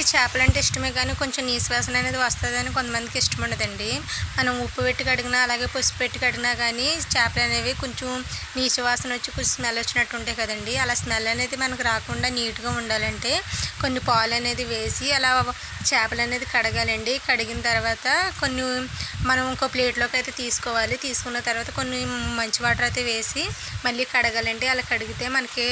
కొంతమందికి చేపలంటే ఇష్టమే కానీ కొంచెం నీసు వాసన అనేది వస్తుందని కొంతమందికి ఇష్టం ఉండదండి. మనం ఉప్పు పెట్టి కడిగినా అలాగే పసుపు పెట్టి కడిగినా కానీ చేపలు అనేవి కొంచెం నీసు వాసన వచ్చి కొంచెం స్మెల్ వచ్చినట్టు ఉంటాయి కదండి. అలా స్మెల్ అనేది మనకు రాకుండా నీట్గా ఉండాలంటే కొన్ని పాలు అనేది వేసి అలా చేపలు అనేది కడగాలండి. కడిగిన తర్వాత కొన్ని మనం ఇంకో ప్లేట్లోకి అయితే తీసుకోవాలి. తీసుకున్న తర్వాత కొన్ని మంచి వాటర్ అయితే వేసి మళ్ళీ కడగాలండి. అలా కడిగితే మనకి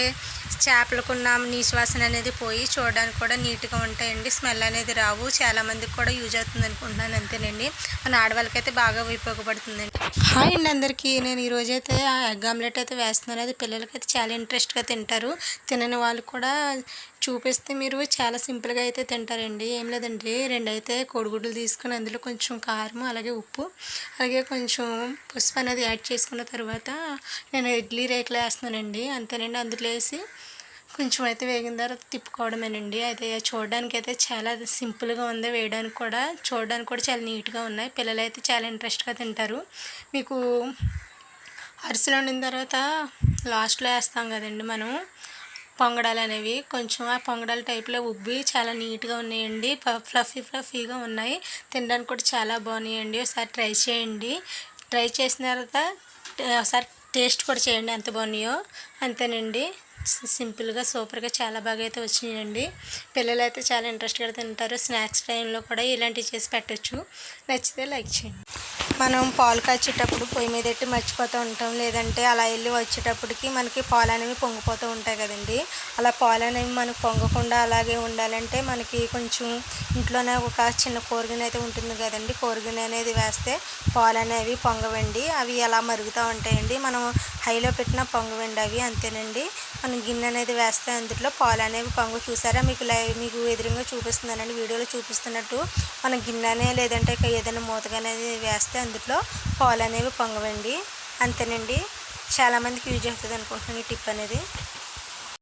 చేపలకున్న నీసు వాసన అనేది పోయి చూడడానికి కూడా నీట్గా ఉంటాయండి. స్మెల్ అనేది రావు. చాలామందికి కూడా యూజ్ అవుతుంది అనుకుంటున్నాను. అంతేనండి, మన ఆడవాళ్ళకైతే బాగా ఉపయోగపడుతుందండి. హాయ్ అండి అందరికీ. నేను ఈరోజైతే ఎగ్ ఆమ్లెట్ అయితే వేస్తున్నాను. అది పిల్లలకైతే చాలా ఇంట్రెస్ట్గా తింటారు. తినని వాళ్ళు కూడా చూపిస్తే మీరు చాలా సింపుల్గా అయితే తింటారండి. ఏం లేదండి, 2 అయితే కోడిగుడ్లు తీసుకుని అందులో కొంచెం కారం అలాగే ఉప్పు అలాగే కొంచెం పసుపు అనేది యాడ్ చేసుకున్న తర్వాత నేను ఇడ్లీ రేకులు వేస్తున్నానండి. అంతేనండి, అందులో వేసి కొంచెం అయితే వేగిన తర్వాత తిప్పుకోవడమేనండి. అయితే చూడడానికి అయితే చాలా సింపుల్గా ఉంది. వేయడానికి కూడా చూడడానికి కూడా చాలా నీట్గా ఉన్నాయి. పిల్లలు అయితే చాలా ఇంట్రెస్ట్గా తింటారు. మీకు అరిసెలు వండిన తర్వాత లాస్ట్లో వేస్తాం కదండి మనం పొంగడాలు అనేవి, కొంచెం ఆ పొంగడాల టైప్లో ఉబ్బి చాలా నీట్గా ఉన్నాయండి. ఫ్లఫీగా ఉన్నాయి. తినడానికి కూడా చాలా బాగున్నాయండి. ఒకసారి ట్రై చేయండి. ట్రై చేసిన తర్వాత ఒకసారి టేస్ట్ కూడా చేయండి ఎంత బాగున్నాయో. అంతేనండి, సింపుల్గా సూపర్గా చాలా బాగా అయితే వచ్చినాయండి. పిల్లలు అయితే చాలా ఇంట్రెస్ట్గా తింటారు. స్నాక్స్ టైంలో కూడా ఇలాంటివి చేసి పెట్టచ్చు. నచ్చితే లైక్ చేయండి. మనం పాలు కాచేటప్పుడు పొయ్యి మీద పెట్టి మర్చిపోతూ ఉంటాం. లేదంటే అలా వెళ్ళి వచ్చేటప్పటికి మనకి పాలు అనేవి పొంగిపోతూ ఉంటాయి కదండి. అలా పాలు అనేవి మనకు పొంగకుండా అలాగే ఉండాలంటే మనకి కొంచెం ఇంట్లోనే ఒక చిన్న కూరగిన్నె అయితే ఉంటుంది కదండి. కూరగిన్నె అనేది వేస్తే పాలు అనేవి పొంగవండి. అవి అలా మరుగుతూ ఉంటాయండి. మనం హైలో పెట్టినా పొంగవండి అవి. అంతేనండి, మనం గిన్నె అనేది వేస్తే అందులో పాలు అనేవి పొంగు. చూసారా, మీకు ఎదురుగా చూపిస్తున్నానండి, వీడియోలో చూపిస్తున్నట్టు మన గిన్నెనే లేదంటే ఏదైనా మూతగా అనేది వేస్తే అందులో పాలు అనేవి పొంగవండి. అంతేనండి, చాలామందికి యూజ్ అవుతుంది అనుకుంటున్నాను ఈ టిప్ అనేది.